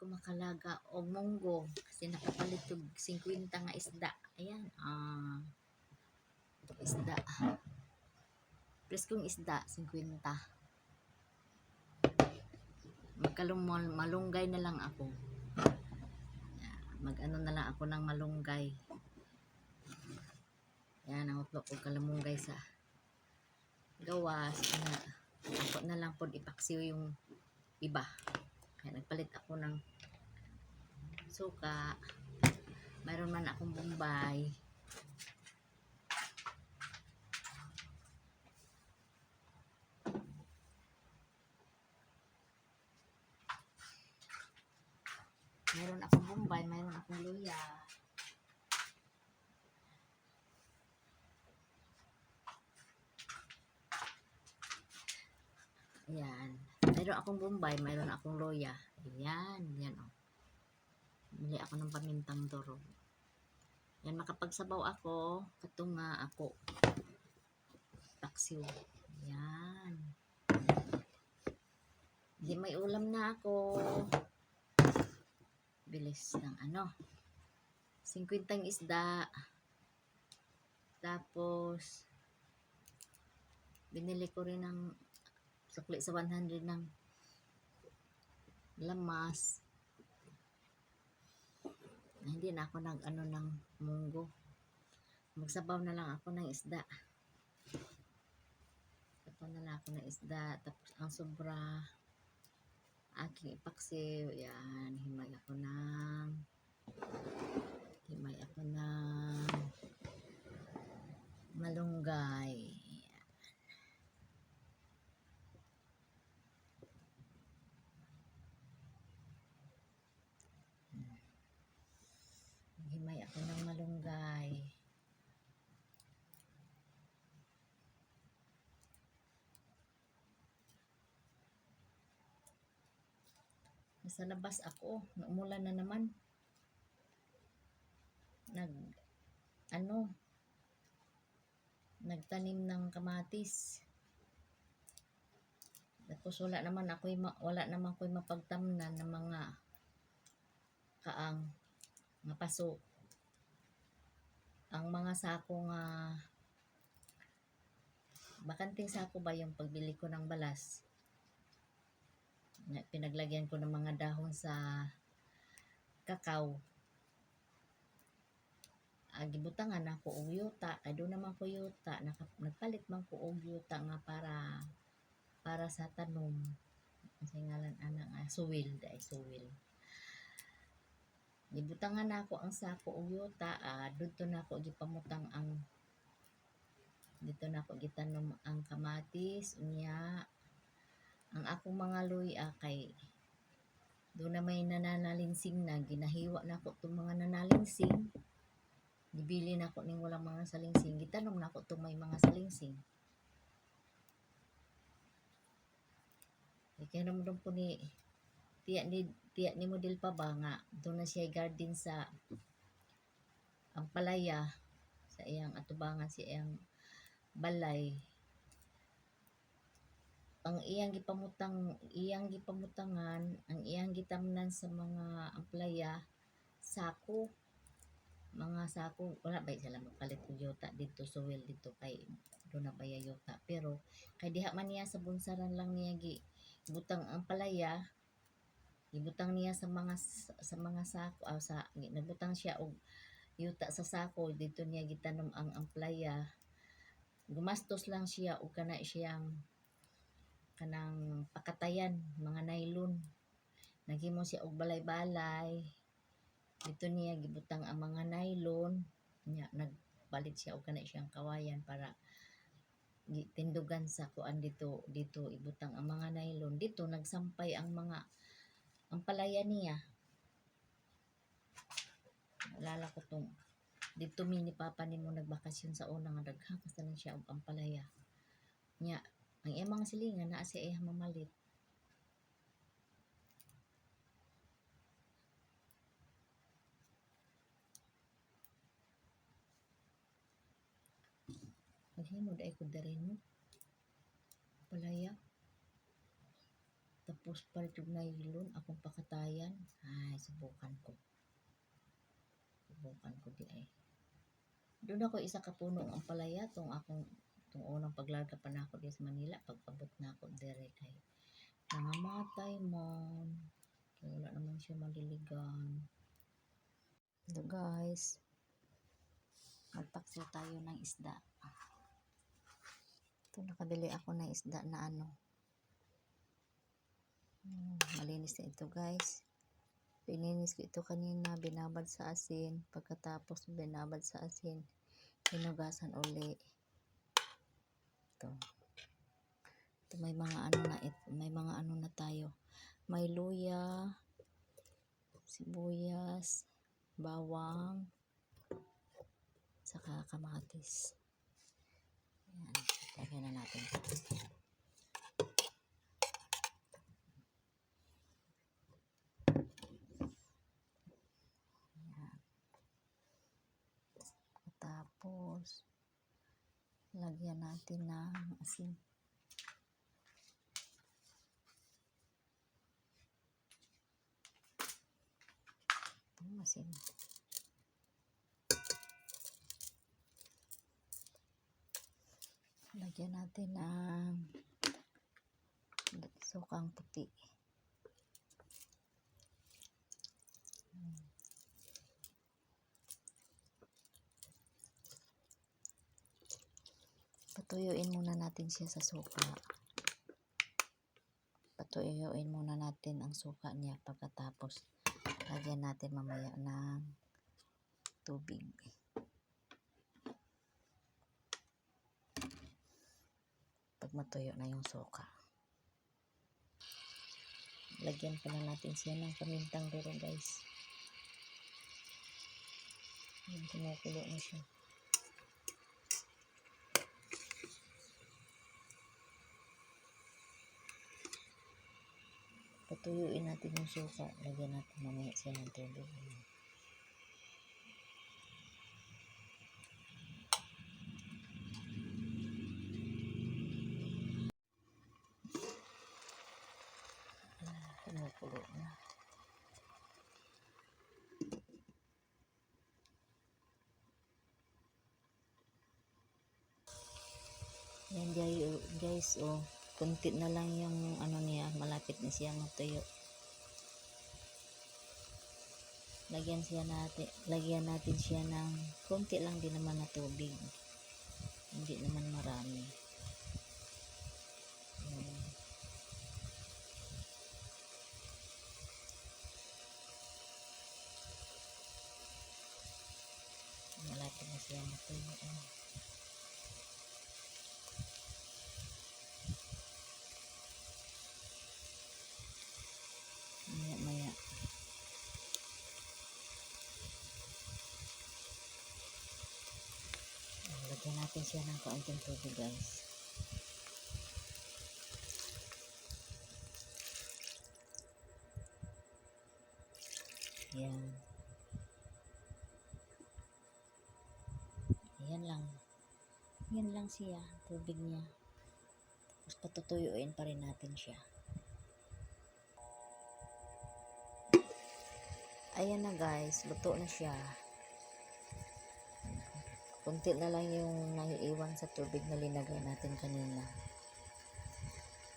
makalaga og munggo kasi nakapalit og 50 nga isda. Ayan, isda. Preskong isda, 50. Malunggay na lang ako. Mag-ano na lang ako ng malunggay. Yan, ang utlok ko kalamunggay sa gawas. Ako na lang po ipaksiw yung iba. Kaya nagpalit ako ng suka. Mayroon man akong bombay. Mayroon akong bombay, mayroon akong luya. Ayan. Mayroon akong bombay, mayroon akong loya. Ayan, yan o. Bili ako ng pamintang durog. Yan, makapagsabaw ako. Katunga ako. Taksiw. Ayan. Hindi may ulam na ako. Bilis ng 50 isda. Tapos, binili ko rin ng sukli sa 100 ng lamas. Hindi na ako ng munggo. Magsabaw na lang ako ng isda. Sabaw na lang ako ng isda. Tapos ang sobra aking ipaksiw. Yan, himay ako ng malunggay. Himay ako ng malunggay. Nasa labas ako. Umulan na naman. Nagtanim ng kamatis. Tapos wala naman ko'y mapagtamnan ng mga kaang nga paso. Ang mga sako nga bakanting sako ba yung pagbili ko ng balas. Pinaglagyan ko ng mga dahon sa kakao. Gibutangan ako og yuta, kay doon naman ko yuta, nagpalit man ko og yuta nga para sa tanom. Ang ngalan suwil, gibutangan ako ang sako og yuta, dito na ako gitanom ang kamatis unya. Ang akong mga luya kay doon na may nananalinsing na, ginahiwa na ako itong mga nanalinsing. Gibili na ako ning walang mga salinsing. Gitanom na ako itong may mga salinsing. Kaya naman po ni tiya ni model pa ba nga doon na siya garden sa Ampalaya sa iyang atubangan sa iyang balay. Ang iyang gipamutangan, ang iyang gitamnan sa mga Ampalaya sako. Mga sako, wala ba sila magpalit og yuta dito suwil dito kay doon na ba yuta. Pero kay diha man niya sa bunsaran lang niya gibutang ang palaya. Gibutang niya sa mga sako nagbutang siya og yuta sa sako, dito niya gitanom ang ampalaya. Gumastos lang siya og kanang pakatayan, mga nylon. Naghimo siya og balay-balay. Dito niya gibutang ang mga nylon. Nagpalit siya og siyang kawayan para tindugan sa kuan dito ibutang ang mga nylon. Dito nagsampay ang mga ampalaya niya. Alala ko tong dito ni Papa nimo nagbakasyon sa una nga daghakas na siya og ampalaya. Nya ang iyang mga silingan naa siya iyang mamalit. Maghimo dai ko diri no palaya. Tapos Tapos palit yung nylon, akong pakatayan. Ay, subukan ko. Subukan ko di ay. Doon ako isa ka puno ang palaya, tong unang paglarga pa na ako di sa Manila, pag-abot na ako dire kay nangamatay man. Kaya wala naman siya maliligan. So guys, magpaksiw tayo ng isda. Ito, nakabili ako ng isda na malinis na ito guys. Pininis ko ito kanina, binabad sa asin. Pagkatapos binabad sa asin, hinugasan uli. Ito. Ito may mga ano na tayo. May luya, sibuyas, bawang, saka kamatis. Ayan, lagyan na natin. Tapos lagyan natin ng asin. Asin. Lagyan natin ng sukang puti. Patuyuin muna natin siya sa suka. Patuyuin muna natin ang suka niya. Pagkatapos, lagyan natin mamaya ng tubig. Pag matuyo na yung suka. Lagyan pa na natin siya ng pamintang duro guys. Kumukulo na siya. Patuyuin natin yung suka. Lagyan natin mamaya siya ng tubig. Kumukulo na. Yan guys, kunti na lang yung niya, malapit na siya matuyo. Lagyan natin siya ng kunti lang din naman na tubig. Hindi naman marami. Malapit na siya matuyo. Maya. Lagyan natin siya ng kaunting tubig guys. Yan. Yan lang siya, tubig niya. Tapos patutuyuin pa rin natin siya. Ayan na guys, luto na siya. Kunti na lang yung naiiwan sa tubig na linagay natin kanina.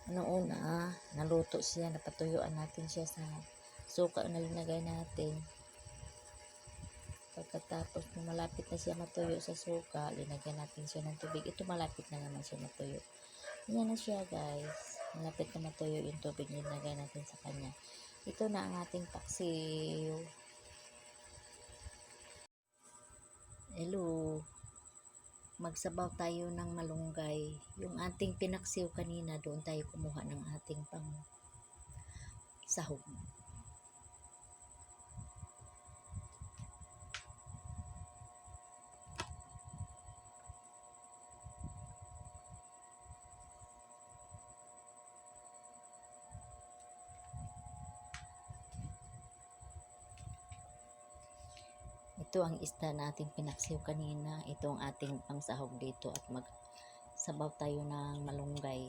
Una, naluto siya, napatuyuan natin siya sa suka na linagay natin. Pagkatapos malapit na siya matuyo sa suka, linagyan natin siya ng tubig. Ito malapit na naman siya matuyo. Yan na siya guys. Malapit na matuyo yung tubig na linagay natin sa kanya. Ito na ang ating paksiw. Hello. Magsabaw tayo ng malunggay. Yung ating pinaksiw kanina, doon tayo kumuha ng ating pang sahog. Ito ang isda na ating pinaksiw kanina. Ito ang ating pangsahog dito at magsabaw tayo ng malunggay.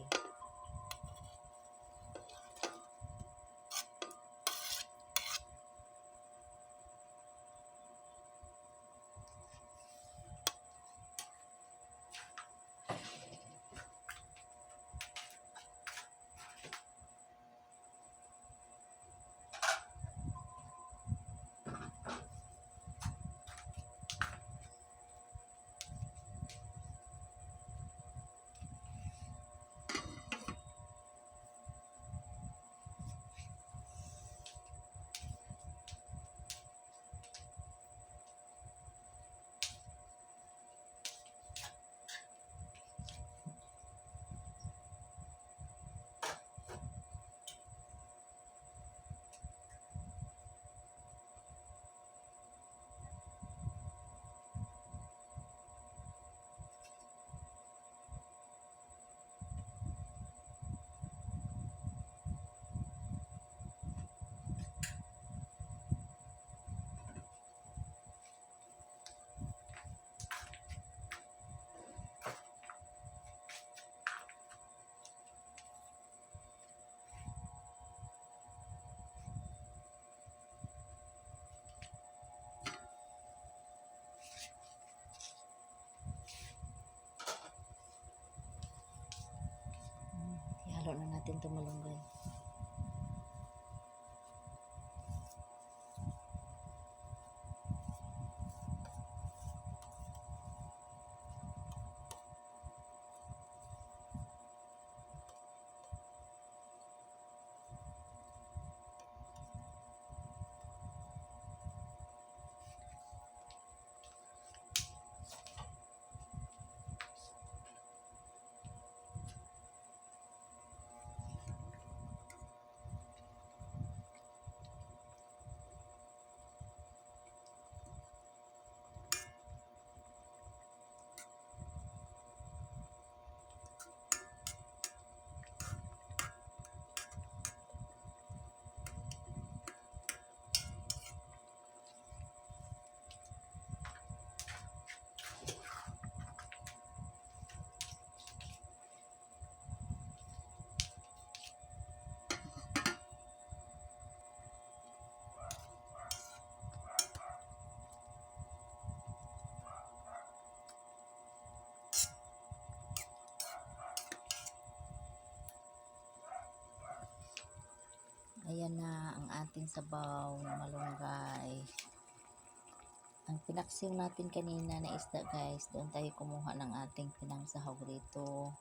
itong malunggay. Ayan na ang ating sabaw na malunggay. Ang pinaksiw natin kanina na isda guys, doon tayo kumuha ng ating pinangsahog rito.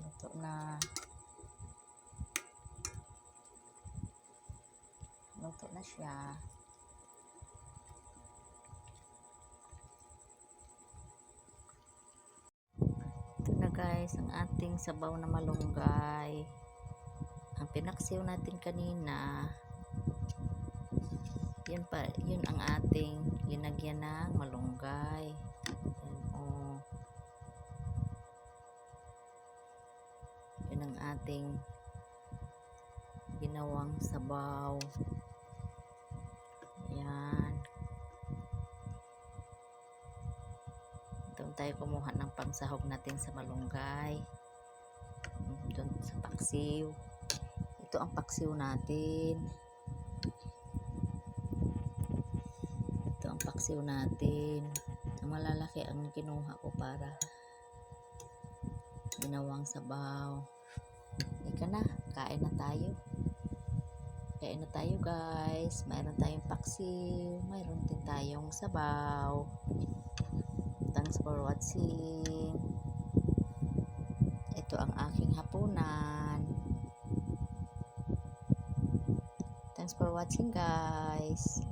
Luto na. Luto na siya. Ito na guys, ang ating sabaw na malunggay. Ang pinaksiw natin kanina, yun ang ating linagyan ng malunggay. Yan oh. Yun ang ating ginawang sabaw. Yan. Doon tayo kumuha ng pangsahog natin sa malunggay. Doon sa paksiw. Ito ang paksiw natin. Ito ang paksiw natin. Ang malalaki ang kinuha ko para ginawang sabaw. Ika na, kain na tayo. Kain na tayo guys. Mayroon tayong paksiw. Mayroon din tayong sabaw. Thanks for watching. Ito ang aking hapunan. Thanks for watching guys.